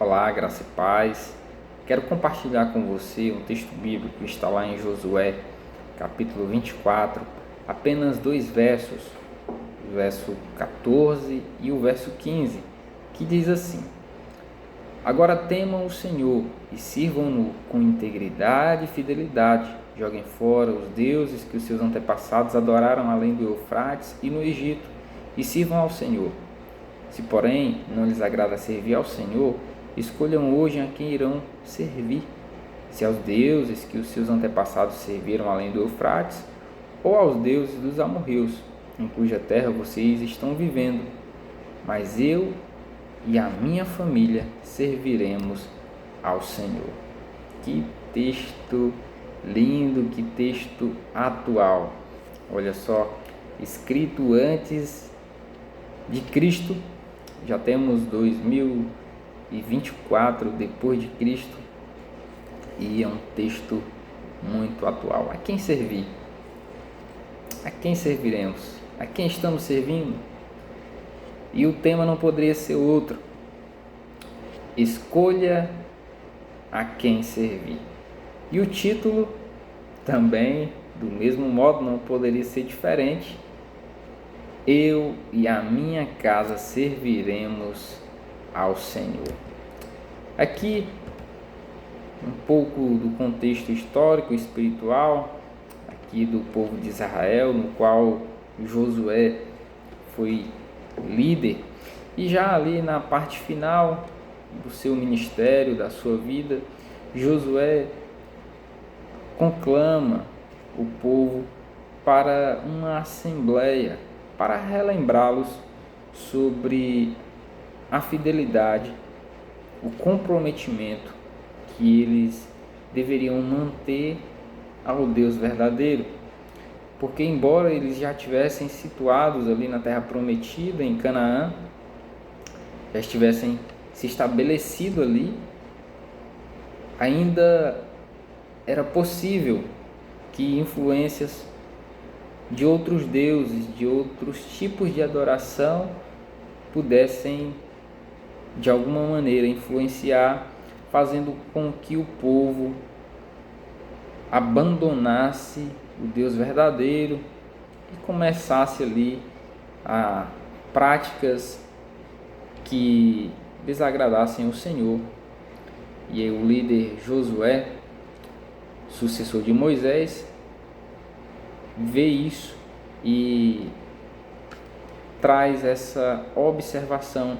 Olá, graça e paz. Quero compartilhar com você um texto bíblico que está lá em Josué, capítulo 24, apenas dois versos, o verso 14 e o verso 15, que diz assim: Agora temam o Senhor e sirvam-no com integridade e fidelidade. Joguem fora os deuses que os seus antepassados adoraram além do Eufrates e no Egito, e sirvam ao Senhor. Se, porém, não lhes agrada servir ao Senhor, escolham hoje a quem irão servir, se aos deuses que os seus antepassados serviram além do Eufrates, ou aos deuses dos amorreus, em cuja terra vocês estão vivendo. Mas eu e a minha família serviremos ao Senhor. Que texto lindo, que texto atual. Olha só, escrito antes de Cristo, já temos 2024 depois de Cristo, e é um texto muito atual. A quem servir? A quem serviremos? A quem estamos servindo? E o tema não poderia ser outro: escolha a quem servir. E o título também, do mesmo modo, não poderia ser diferente: eu e a minha casa serviremos ao Senhor. Aqui um pouco do contexto histórico e espiritual aqui do povo de Israel, no qual Josué foi líder, e já ali na parte final do seu ministério, da sua vida, Josué conclama o povo para uma assembleia, para relembrá-los sobre a fidelidade, o comprometimento que eles deveriam manter ao Deus verdadeiro. Porque embora eles já estivessem situados ali na terra prometida, em Canaã, já estivessem se estabelecido ali, ainda era possível que influências de outros deuses, de outros tipos de adoração, pudessem de alguma maneira influenciar, fazendo com que o povo abandonasse o Deus verdadeiro e começasse ali a práticas que desagradassem o Senhor. E aí o líder Josué, sucessor de Moisés, vê isso e traz essa observação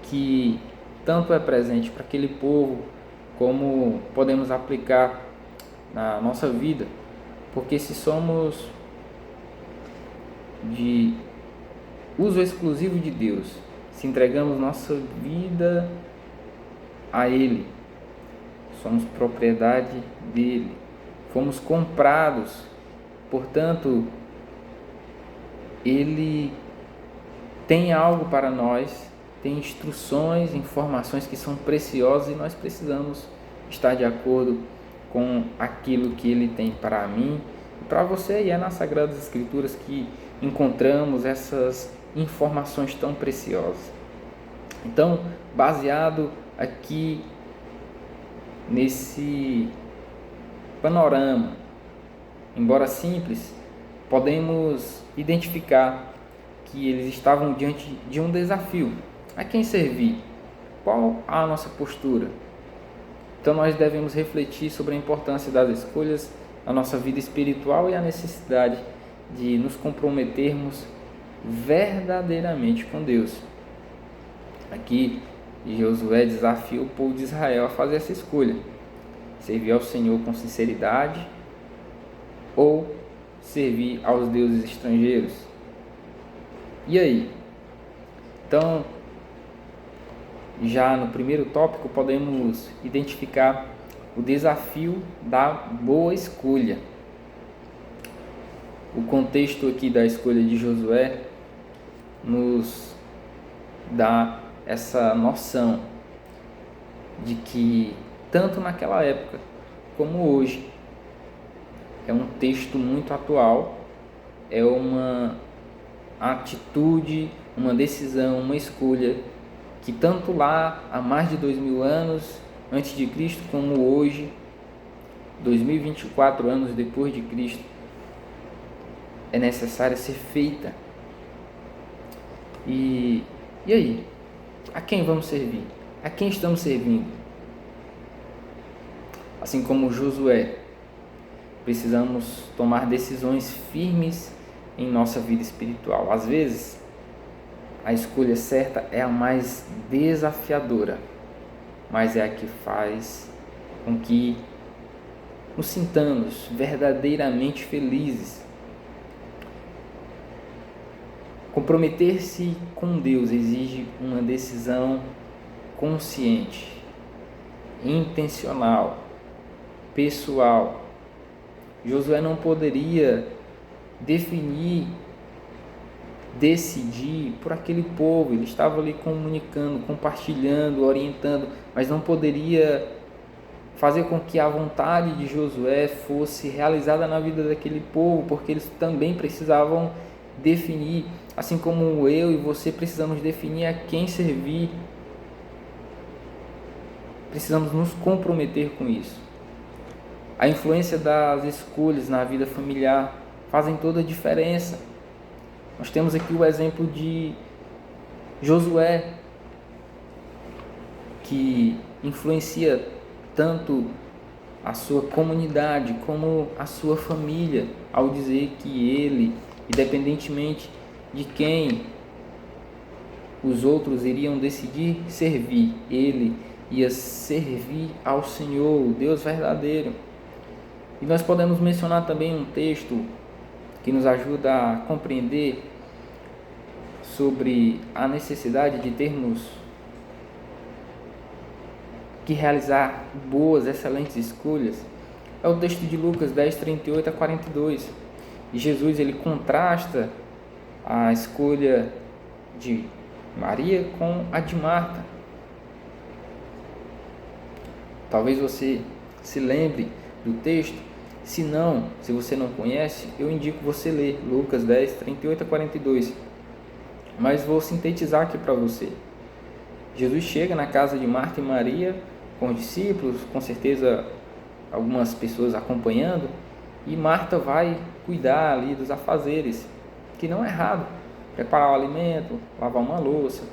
que tanto é presente para aquele povo, como podemos aplicar na nossa vida. Porque se somos de uso exclusivo de Deus, se entregamos nossa vida a Ele, somos propriedade dele, fomos comprados, portanto, Ele tem algo para nós, tem instruções, informações que são preciosas, e nós precisamos estar de acordo com aquilo que Ele tem para mim e para você. E é nas Sagradas Escrituras que encontramos essas informações tão preciosas. Então, baseado aqui nesse panorama, embora simples, podemos identificar que eles estavam diante de um desafio. A quem servir? Qual a nossa postura? Então nós devemos refletir sobre a importância das escolhas na nossa vida espiritual e a necessidade de nos comprometermos verdadeiramente com Deus. Aqui Josué desafia o povo de Israel a fazer essa escolha: servir ao Senhor com sinceridade ou servir aos deuses estrangeiros. E aí? Então, já no primeiro tópico, podemos identificar o desafio da boa escolha. O contexto aqui da escolha de Josué nos dá essa noção de que, tanto naquela época como hoje, é um texto muito atual, é uma atitude, uma decisão, uma escolha que tanto lá há mais de 2000 anos antes de Cristo como hoje, 2024 anos depois de Cristo, é necessária ser feita. E aí? A quem vamos servir? A quem estamos servindo? Assim como Josué, precisamos tomar decisões firmes em nossa vida espiritual. Às vezes, a escolha certa é a mais desafiadora, mas é a que faz com que nos sintamos verdadeiramente felizes. Comprometer-se com Deus exige uma decisão consciente, intencional, pessoal. Josué não poderia decidir por aquele povo. Ele estava ali comunicando, compartilhando, orientando, mas não poderia fazer com que a vontade de Josué fosse realizada na vida daquele povo, porque eles também precisavam definir, assim como eu e você precisamos definir a quem servir. Precisamos nos comprometer com isso. A influência das escolhas na vida familiar fazem toda a diferença. Nós temos aqui o exemplo de Josué, que influencia tanto a sua comunidade como a sua família, ao dizer que ele, independentemente de quem os outros iriam decidir servir, ele ia servir ao Senhor, o Deus verdadeiro. E nós podemos mencionar também um texto que nos ajuda a compreender sobre a necessidade de termos que realizar boas, excelentes escolhas. É o texto de Lucas 10, 38 a 42. E Jesus ele contrasta a escolha de Maria com a de Marta. Talvez você se lembre do texto. Se não, se você não conhece, eu indico você ler Lucas 10, 38 a 42. Mas vou sintetizar aqui para você. Jesus chega na casa de Marta e Maria com os discípulos, com certeza algumas pessoas acompanhando, e Marta vai cuidar ali dos afazeres, que não é errado, preparar o alimento, lavar uma louça,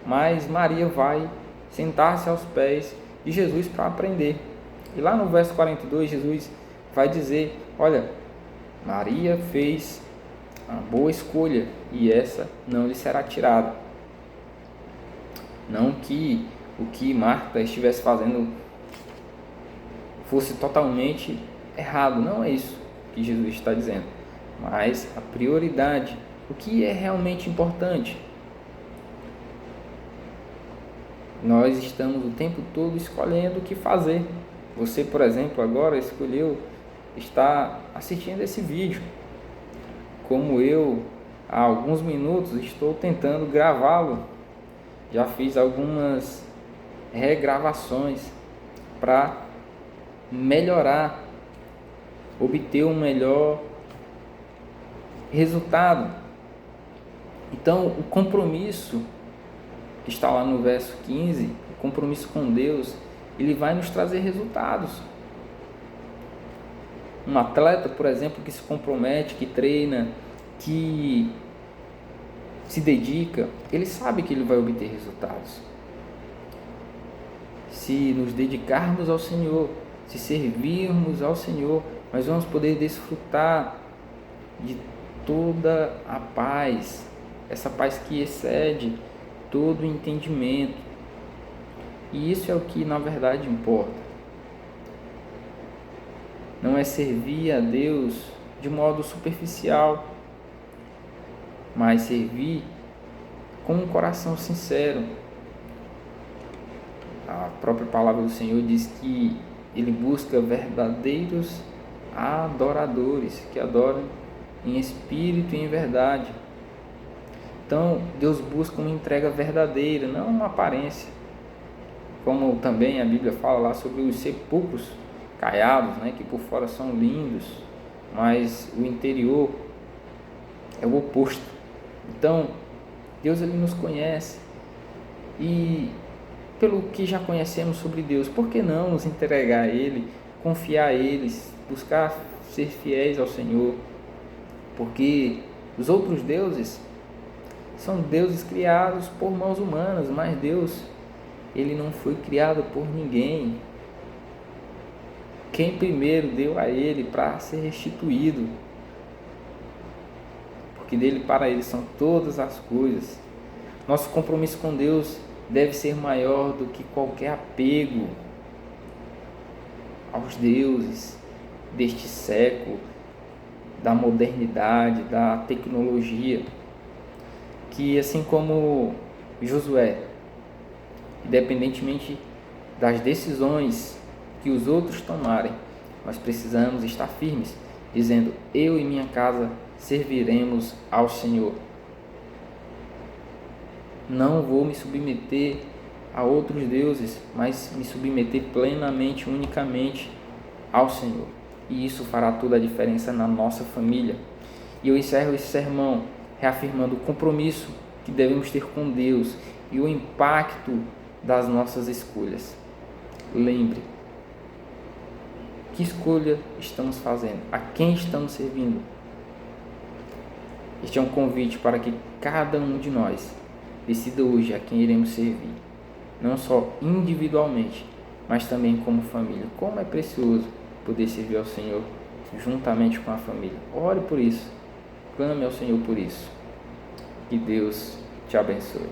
mas Maria vai sentar-se aos pés de Jesus para aprender. E lá no verso 42, Jesus vai dizer: olha, Maria fez uma boa escolha e essa não lhe será tirada. Não que o que Marta estivesse fazendo fosse totalmente errado, não é isso que Jesus está dizendo, mas a prioridade, o que é realmente importante. Nós estamos o tempo todo escolhendo o que fazer. Você, por exemplo, agora escolheu estar assistindo esse vídeo, como eu há alguns minutos estou tentando gravá-lo. Já fiz algumas regravações para melhorar, obter um melhor resultado. Então, o compromisso que está lá no verso 15, o compromisso com Deus, ele vai nos trazer resultados. Um atleta, por exemplo, que se compromete, que treina, que se dedica, ele sabe que ele vai obter resultados. Se nos dedicarmos ao Senhor, se servirmos ao Senhor, nós vamos poder desfrutar de toda a paz, essa paz que excede todo o entendimento. E isso é o que na verdade importa. Não é servir a Deus de modo superficial, mas servir com um coração sincero. A própria palavra do Senhor diz que Ele busca verdadeiros adoradores, que adoram em espírito e em verdade. Então, Deus busca uma entrega verdadeira, não uma aparência. Como também a Bíblia fala lá sobre os sepulcros caiados, né, que por fora são lindos, mas o interior é o oposto. Então, Deus ele nos conhece e pelo que já conhecemos sobre Deus, por que não nos entregar a Ele, confiar a Ele, buscar ser fiéis ao Senhor? Porque os outros deuses são deuses criados por mãos humanas, mas Deus, Ele não foi criado por ninguém. Quem primeiro deu a Ele para ser restituído, porque dele para Ele são todas as coisas. Nosso compromisso com Deus deve ser maior do que qualquer apego aos deuses deste século, da modernidade, da tecnologia, que assim como Josué, independentemente das decisões que os outros tomarem, nós precisamos estar firmes, dizendo: eu e minha casa serviremos ao Senhor. Não vou me submeter a outros deuses, mas me submeter plenamente, unicamente ao Senhor. E isso fará toda a diferença na nossa família. E eu encerro esse sermão reafirmando o compromisso que devemos ter com Deus e o impacto das nossas escolhas. Lembre, que escolha estamos fazendo? A quem estamos servindo? Este é um convite para que cada um de nós decida hoje a quem iremos servir, não só individualmente, mas também como família. Como é precioso poder servir ao Senhor juntamente com a família. Ore por isso, clame ao Senhor por isso. Que Deus te abençoe.